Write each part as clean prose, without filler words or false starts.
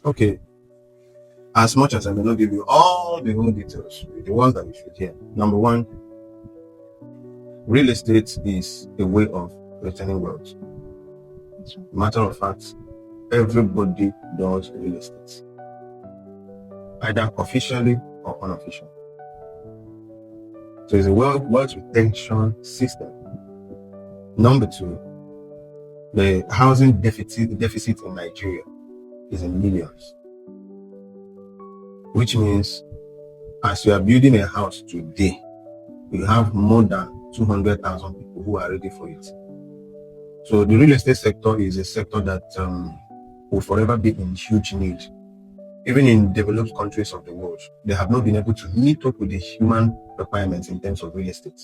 Okay, as much as I may not give you all the whole details, the ones that you should hear. Number one, real estate is a way of returning wealth. Matter of fact, everybody does real estate, either officially or unofficially. So it's a wealth retention system. Number two, the housing deficit in Nigeria is in millions, which means as you are building a house today, you have more than 200,000 people who are ready for it. So the real estate sector is a sector that will forever be in huge need. Even in developed countries of the world, they have not been able to meet up with the human requirements in terms of real estate.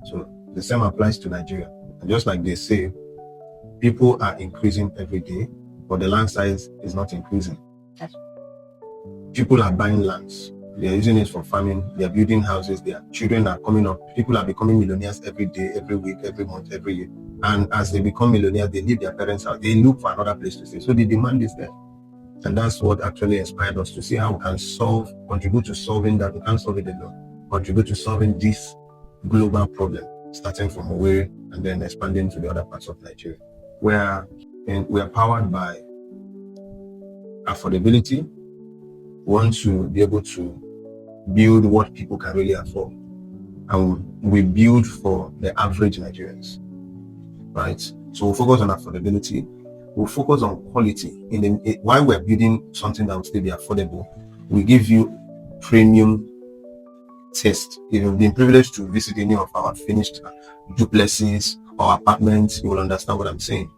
So the same applies to Nigeria. And just like they say, people are increasing every day, but the land size is not increasing. People are buying lands. They are using it for farming. They are building houses. Their children are coming up. People are becoming millionaires every day, every week, every month, every year. And as they become millionaires, they leave their parents' house. They look for another place to stay. So the demand is there. And that's what actually inspired us to see how we can contribute to solving that. We can't solve it alone. Contribute to solving this global problem, starting from Owerri and then expanding to the other parts of Nigeria. We are powered by affordability. We want to be able to build what people can really afford. And we build for the average Nigerians, right? So we'll focus on affordability. We'll focus on quality. While we're building something that will still be affordable, we give you premium taste. If you've been privileged to visit any of our finished duplexes or apartments, you will understand what I'm saying.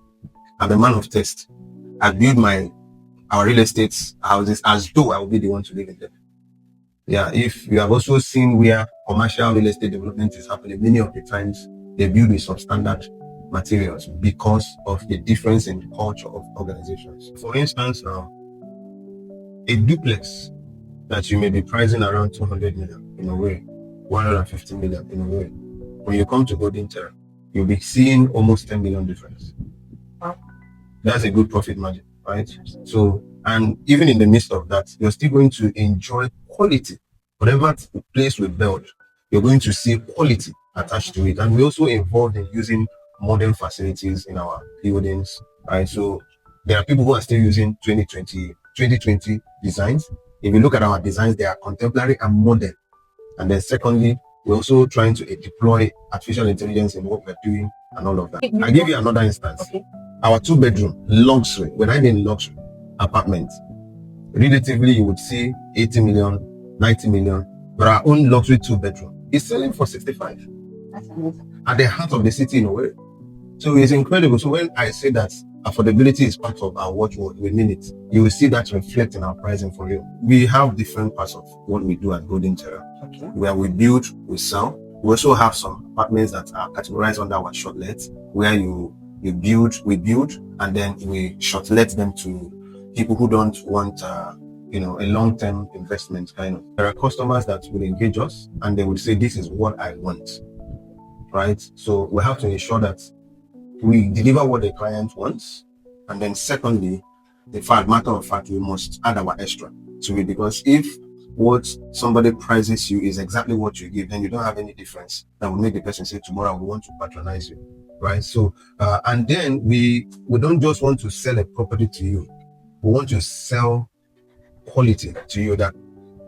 I'm a man of taste. I build our real estate houses as though I will be the one to live in them. Yeah, if you have also seen where commercial real estate development is happening, many of the times they build with substandard materials because of the difference in culture of organizations. For instance, a duplex that you may be pricing around 200 million in a way, 150 million in a way, when you come to Golden Terra, you'll be seeing almost 10 million difference. That's a good profit margin, right? So, and even in the midst of that, you're still going to enjoy quality. Whatever place we build, you're going to see quality attached to it. And we're also involved in using modern facilities in our buildings, right? So there are people who are still using 2020 designs. If you look at our designs, they are contemporary and modern. And then secondly, we're also trying to deploy artificial intelligence in what we're doing and all of that. I'll give you another instance. Okay. Our 2-bedroom luxury, when I mean luxury apartment, relatively you would see 80 million, 90 million, but our own luxury 2-bedroom is selling for 65. That's amazing. At the heart of the city in a way. So it's incredible. So when I say that affordability is part of our watchword, we mean it. You will see that reflect in our pricing for you. We have different parts of what we do at Golden Terra. Okay. Where we build, we sell. We also have some apartments that are categorized under our shortlet, where we build, and then we shortlet them to people who don't want a long-term investment kind of. There are customers that will engage us and they will say, this is what I want, right? So we have to ensure that we deliver what the client wants. And then secondly, matter of fact, we must add our extra to it, because if what somebody prices you is exactly what you give, then you don't have any difference that will make the person say, tomorrow we want to patronize you, right? So, and then we don't just want to sell a property to you. We want to sell quality to you, that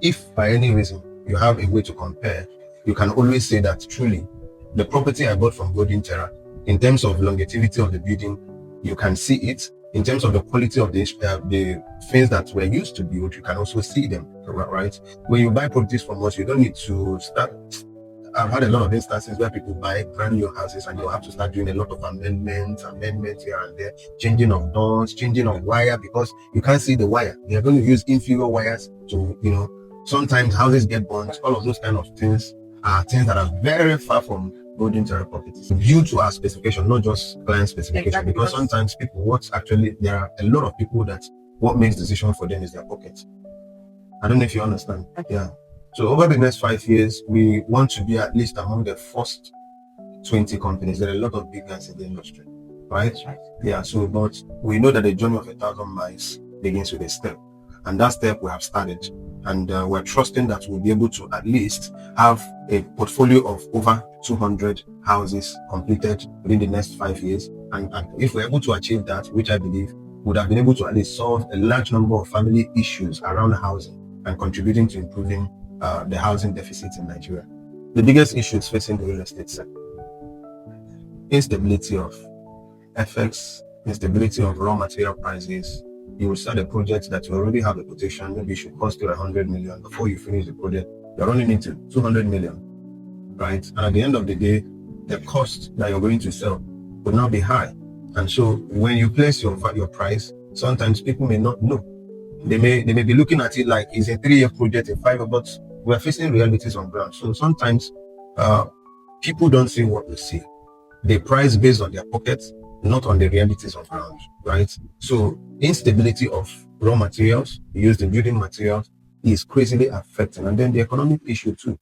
if by any reason you have a way to compare, you can always say that truly the property I bought from Golden Terra, in terms of longevity of the building, you can see it. In terms of the quality of the things that were used to build, you can also see them, right? When you buy properties from us, you don't need to start. I've had a lot of instances where people buy brand new houses and you have to start doing a lot of amendments here and there, changing of doors, changing of wire, because you can't see the wire. They are going to use inferior wires to, sometimes houses get burnt. All of those kind of things are things that are very far from Golden Terra properties, due to our specification, not just client specification. Exactly. Because sometimes there are a lot of people that what makes decision for them is their pocket. I don't know if you understand. Okay. Yeah. So over the next 5 years, we want to be at least among the first 20 companies. There are a lot of big guys in the industry, right? Yeah. So, but we know that the journey of 1,000 miles begins with a step. And that step we have started. And we're trusting that we'll be able to at least have a portfolio of over 200 houses completed within the next 5 years. And if we're able to achieve that, which I believe would have been able to at least solve a large number of family issues around housing and contributing to improving the housing deficit in Nigeria. The biggest issues facing the real estate sector: instability of FX, instability of raw material prices. You will start a project that you already have a quotation, maybe it should cost you 100 million. Before you finish the project, you're running into 200 million, right? And at the end of the day, the cost that you're going to sell will not be high. And so when you place your price, sometimes people may not know. They may be looking at it like it's a 3-year project, a 5-year, but we're facing realities on ground. So sometimes people don't see what we see. They price based on their pockets, not on the realities on ground, right? So instability of raw materials used in building materials is crazily affecting. And then the economic issue too.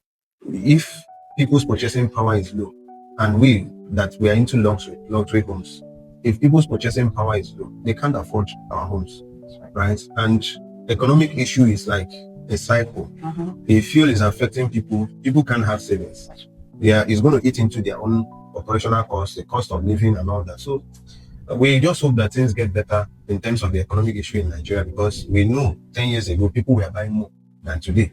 If people's purchasing power is low, and we are into luxury homes, if people's purchasing power is low, they can't afford our homes, right? And economic issue is like a cycle. If fuel is affecting people can't have savings. Yeah, it's going to eat into their own operational costs, the cost of living and all that. So we just hope that things get better in terms of the economic issue in Nigeria, because we know 10 years ago people were buying more than today.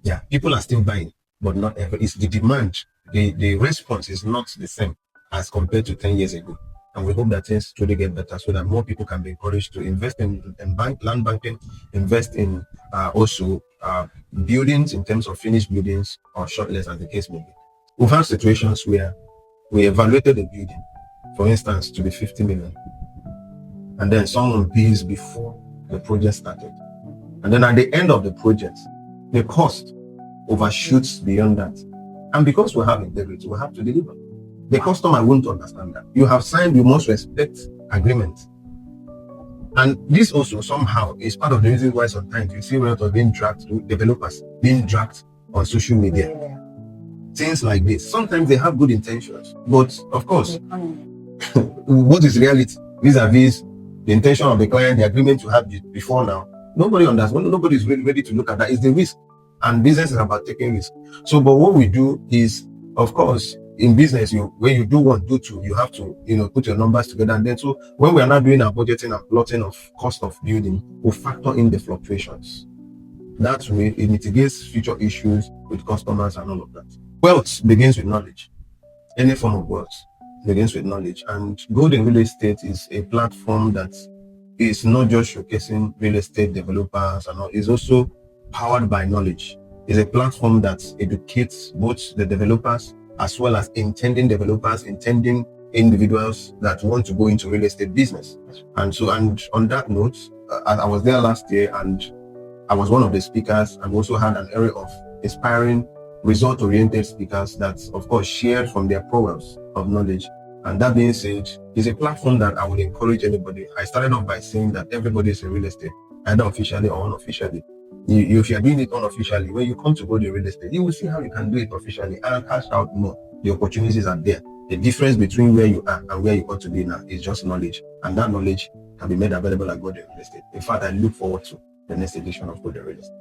Yeah, people are still buying, but not ever. It's the demand, the response is not the same as compared to 10 years ago. And we hope that things truly get better so that more people can be encouraged to invest in land banking, invest in also buildings in terms of finished buildings or shortlets, as the case may be. We've had situations where we evaluated a building, for instance, to be 50 million. And then someone pays before the project started. And then at the end of the project, the cost overshoots beyond that. And because we have integrity, we have to deliver. The customer won't understand that. You have signed, you must respect agreement. And this also somehow is part of the reason why sometimes you see realtors being dragged, developers being dragged on social media. Things like this. Sometimes they have good intentions, but of course, what is reality vis-a-vis the intention of the client, the agreement you had before now? Nobody understands. Nobody is really ready to look at that. It's the risk, and business is about taking risk. So, but what we do is, of course, in business, when you do one, do two, you have to, put your numbers together. And then, so when we are not doing our budgeting and plotting of cost of building, we factor in the fluctuations. That way, it mitigates future issues with customers and all of that. Wealth begins with knowledge. Any form of wealth begins with knowledge. And Golden Real Estate is a platform that is not just showcasing real estate developers and all, it's also powered by knowledge. It's a platform that educates both the developers as well as intending developers, intending individuals that want to go into real estate business. And on that note, I was there last year and I was one of the speakers, and also had an array of inspiring, result-oriented speakers that, of course, shared from their prowess of knowledge. And that being said, it's a platform that I would encourage anybody. I started off by saying that everybody is in real estate, either officially or unofficially. If you're doing it unofficially, when you come to go to real estate, you will see how you can do it officially and cash out more. The opportunities are there. The difference between where you are and where you ought to be now is just knowledge. And that knowledge can be made available at Golden Real Estate. In fact, I look forward to the next edition of Golden Real Estate.